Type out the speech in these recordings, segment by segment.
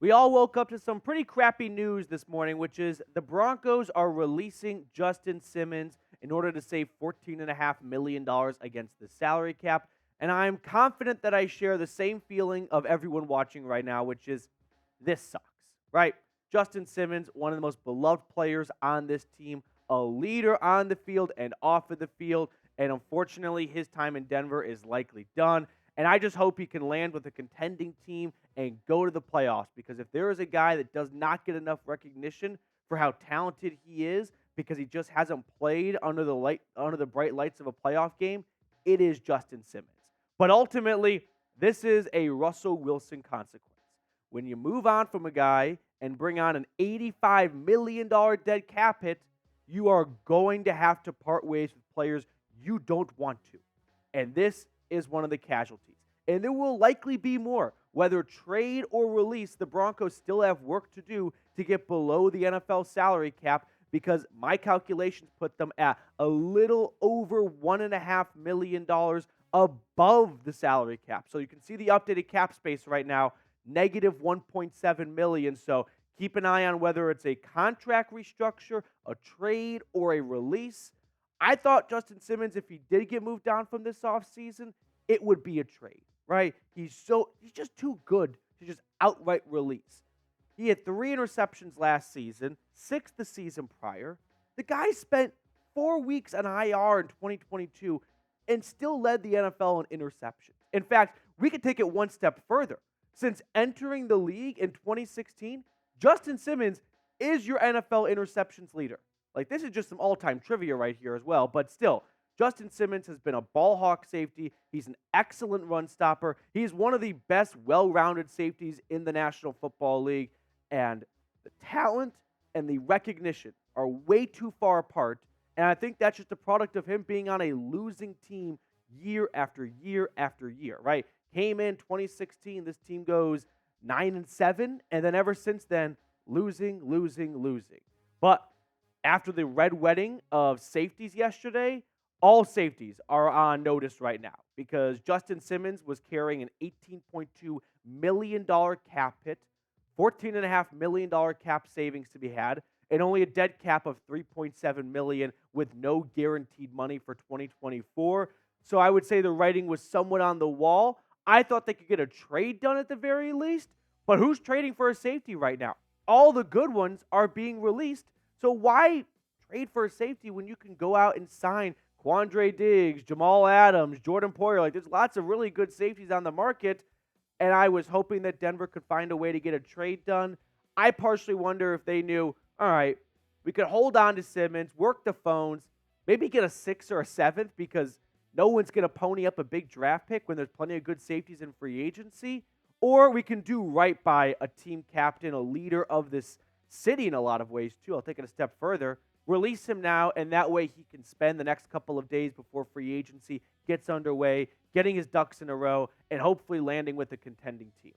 We all woke up to some pretty crappy news this morning, which is the Broncos are releasing Justin Simmons in order to save $14.5 million against the salary cap. And I'm confident that I share the same feeling of everyone watching right now, which is this sucks, right? Justin Simmons, one of the most beloved players on this team, a leader on the field and off of the field. And unfortunately, his time in Denver is likely done. And I just hope he can land with a contending team and go to the playoffs, because if there is a guy that does not get enough recognition for how talented he is because he just hasn't played under the bright lights of a playoff game, it is Justin Simmons. But ultimately, this is a Russell Wilson consequence. When you move on from a guy and bring on an $85 million dead cap hit, you are going to have to part ways with players you don't want to. And this is one of the casualties. And there will likely be more. Whether trade or release, the Broncos still have work to do to get below the NFL salary cap, because my calculations put them at a little over $1.5 million above the salary cap. So you can see the updated cap space right now, negative $1.7 million. So keep an eye on whether it's a contract restructure, a trade, or a release. I thought Justin Simmons, if he did get moved down from this offseason, it would be a trade, right? He's just too good to just outright release. He had 3 interceptions last season, 6 the season prior. The guy spent 4 weeks on IR in 2022 and still led the NFL in interceptions. In fact, we could take it one step further. Since entering the league in 2016, Justin Simmons is your NFL interceptions leader. Like, this is just some all-time trivia right here as well, but still, Justin Simmons has been a ball hawk safety. He's an excellent run stopper. He's one of the best well-rounded safeties in the National Football League, and the talent and the recognition are way too far apart, and I think that's just a product of him being on a losing team year after year after year, right? Came in 2016, this team goes 9-7, and then ever since then, losing. But after the red wedding of safeties yesterday, all safeties are on notice right now, because Justin Simmons was carrying an $18.2 million cap hit, $14.5 million cap savings to be had, and only a dead cap of $3.7 million with no guaranteed money for 2024. So I would say the writing was somewhat on the wall. I thought they could get a trade done at the very least, but who's trading for a safety right now? All the good ones are being released, so why trade for a safety when you can go out and sign Quandre Diggs, Jamal Adams, Jordan Poyer? Like, there's lots of really good safeties on the market, and I was hoping that Denver could find a way to get a trade done. I partially wonder if they knew, all right, we could hold on to Simmons, work the phones, maybe get a 6th or a 7th, because no one's going to pony up a big draft pick when there's plenty of good safeties in free agency. Or we can do right by a team captain, a leader of this city in a lot of ways too. I'll take it a step further. Release him now, and that way he can spend the next couple of days before free agency gets underway, getting his ducks in a row, and hopefully landing with a contending team.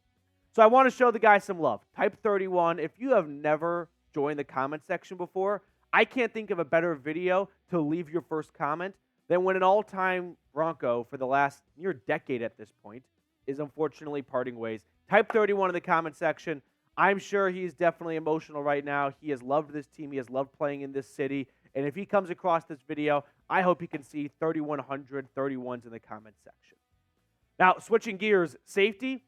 So I want to show the guy some love. Type 31. If you have never joined the comment section before, I can't think of a better video to leave your first comment than when an all-time Bronco for the last near decade at this point is unfortunately parting ways. Type 31 in the comment section. I'm sure he's definitely emotional right now. He has loved this team. He has loved playing in this city. And if he comes across this video, I hope he can see 3,100 31s in the comment section. Now, switching gears, safety,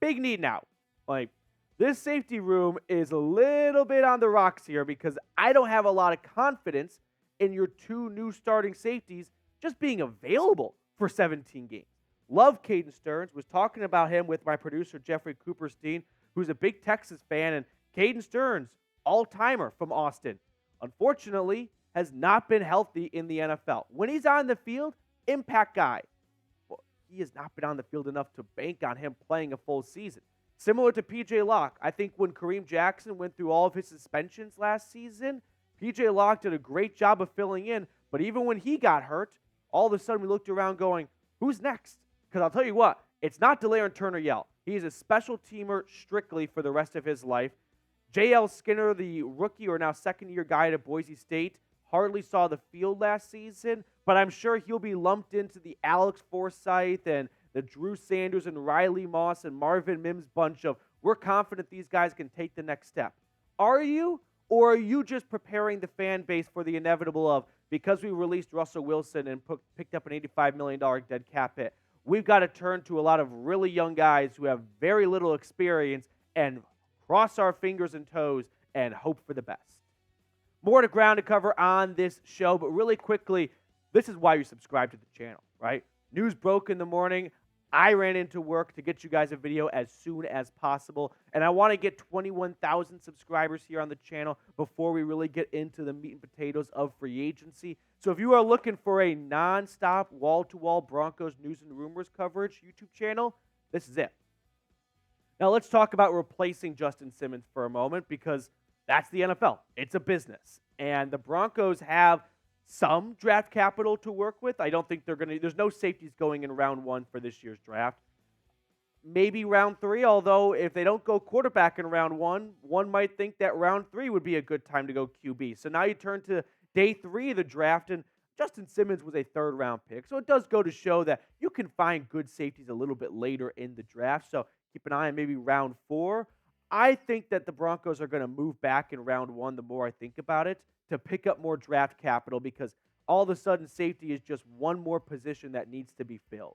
big need now. Like, this safety room is a little bit on the rocks here, because I don't have a lot of confidence in your 2 new starting safeties just being available for 17 games. Love Caden Stearns. Was talking about him with my producer, Jeffrey Cooperstein, who's a big Texas fan, and Caden Stearns, all-timer from Austin, unfortunately has not been healthy in the NFL. When he's on the field, impact guy. Well, he has not been on the field enough to bank on him playing a full season. Similar to P.J. Locke, I think when Kareem Jackson went through all of his suspensions last season, P.J. Locke did a great job of filling in, but even when he got hurt, all of a sudden we looked around going, who's next? Because I'll tell you what, it's not Delaire Turner-Yell. He's a special teamer strictly for the rest of his life. J.L. Skinner, the rookie or now second-year guy at Boise State, hardly saw the field last season, but I'm sure he'll be lumped into the Alex Forsyth and the Drew Sanders and Riley Moss and Marvin Mims bunch of we're confident these guys can take the next step. Are you? Or are you just preparing the fan base for the inevitable of, because we released Russell Wilson and picked up an $85 million dead cap hit, we've got to turn to a lot of really young guys who have very little experience and cross our fingers and toes and hope for the best. More to ground to cover on this show, but really quickly, this is why you subscribe to the channel, right? News broke in the morning. I ran into work to get you guys a video as soon as possible, and I want to get 21,000 subscribers here on the channel before we really get into the meat and potatoes of free agency. So if you are looking for a non-stop, wall-to-wall Broncos news and rumors coverage YouTube channel, this is it. Now let's talk about replacing Justin Simmons for a moment, because that's the NFL. It's a business, and the Broncos have some draft capital to work with. I don't think there's no safeties going in round 1 for this year's draft. Maybe round 3, although if they don't go quarterback in round 1, one might think that round 3 would be a good time to go QB. So now you turn to day 3 of the draft, and Justin Simmons was a 3rd-round pick. So it does go to show that you can find good safeties a little bit later in the draft. So keep an eye on maybe round 4. I think that the Broncos are going to move back in round 1 the more I think about it, to pick up more draft capital, because all of a sudden safety is just one more position that needs to be filled.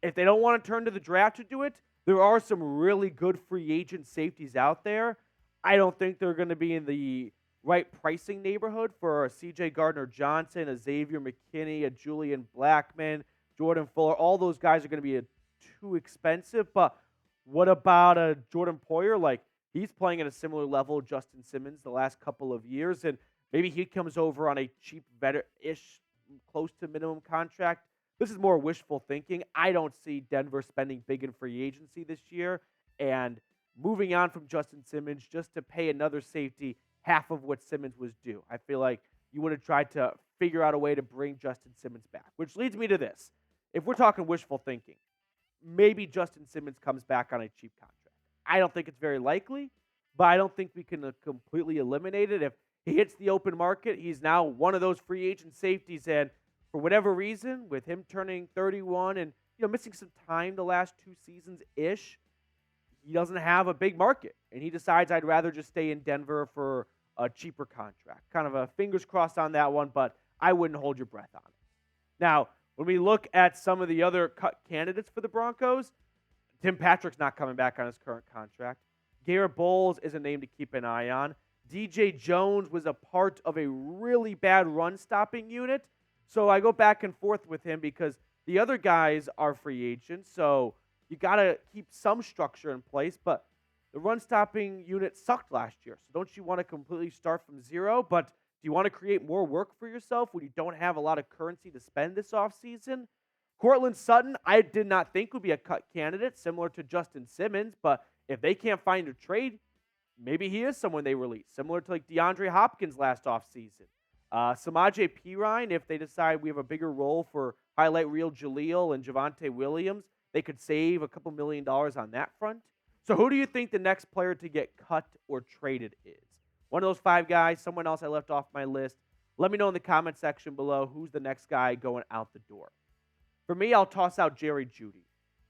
If they don't want to turn to the draft to do it, there are some really good free agent safeties out there. I don't think they're going to be in the right pricing neighborhood for a C.J. Gardner-Johnson, a Xavier McKinney, a Julian Blackmon, Jordan Fuller. All those guys are going to be too expensive. But what about a Jordan Poyer? Like, he's playing at a similar level to Justin Simmons the last couple of years, and maybe he comes over on a cheap, better-ish, close to minimum contract. This is more wishful thinking. I don't see Denver spending big in free agency this year and moving on from Justin Simmons just to pay another safety half of what Simmons was due. I feel like you would have tried to figure out a way to bring Justin Simmons back, which leads me to this. If we're talking wishful thinking, maybe Justin Simmons comes back on a cheap contract. I don't think it's very likely, but I don't think we can completely eliminate it. If he hits the open market, he's now one of those free agent safeties, and for whatever reason, with him turning 31 and missing some time the last 2 seasons-ish, he doesn't have a big market, and he decides I'd rather just stay in Denver for a cheaper contract. Kind of a fingers crossed on that one, but I wouldn't hold your breath on it. Now, when we look at some of the other cut candidates for the Broncos, Tim Patrick's not coming back on his current contract. Garrett Bowles is a name to keep an eye on. DJ Jones was a part of a really bad run-stopping unit, so I go back and forth with him because the other guys are free agents, so you got to keep some structure in place, but the run-stopping unit sucked last year, so don't you want to completely start from zero? But do you want to create more work for yourself when you don't have a lot of currency to spend this offseason? Courtland Sutton, I did not think would be a cut candidate, similar to Justin Simmons, but if they can't find a trade, maybe he is someone they release, similar to like DeAndre Hopkins last offseason. Samaje Perine, if they decide we have a bigger role for highlight reel Jaleel and Javonte Williams, they could save a couple $1 million on that front. So who do you think the next player to get cut or traded is? One of those 5 guys, someone else I left off my list. Let me know in the comment section below who's the next guy going out the door. For me, I'll toss out Jerry Jeudy.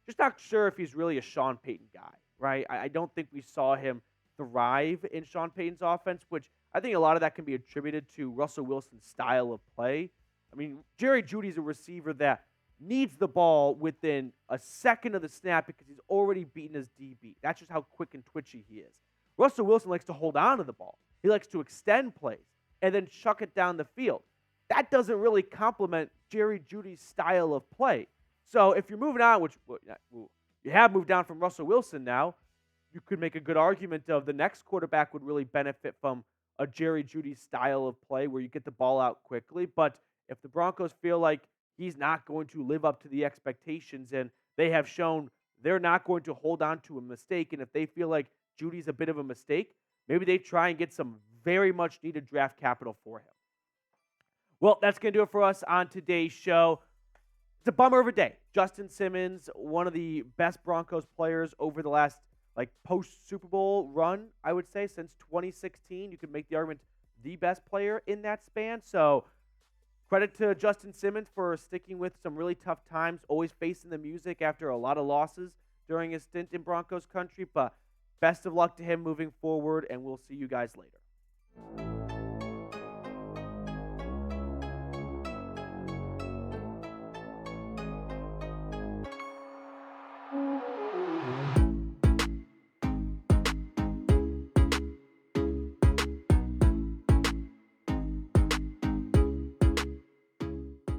Just not sure if he's really a Sean Payton guy, right? I don't think we saw him thrive in Sean Payton's offense, which I think a lot of that can be attributed to Russell Wilson's style of play. I mean, Jerry Jeudy's a receiver that needs the ball within a second of the snap because he's already beaten his DB. That's just how quick and twitchy he is. Russell Wilson likes to hold on to the ball. He likes to extend plays and then chuck it down the field. That doesn't really complement Jerry Jeudy's style of play. So if you're moving on, which you have moved on from Russell Wilson now, you could make a good argument of the next quarterback would really benefit from a Jerry Jeudy style of play where you get the ball out quickly. But if the Broncos feel like he's not going to live up to the expectations and they have shown they're not going to hold on to a mistake, and if they feel like Judy's a bit of a mistake, maybe they try and get some very much needed draft capital for him. Well, that's going to do it for us on today's show. It's a bummer of a day. Justin Simmons, one of the best Broncos players over the last post-Super Bowl run, I would say, since 2016. You could make the argument the best player in that span. So credit to Justin Simmons for sticking with some really tough times, always facing the music after a lot of losses during his stint in Broncos country. But Best of luck to him moving forward, and we'll see you guys later.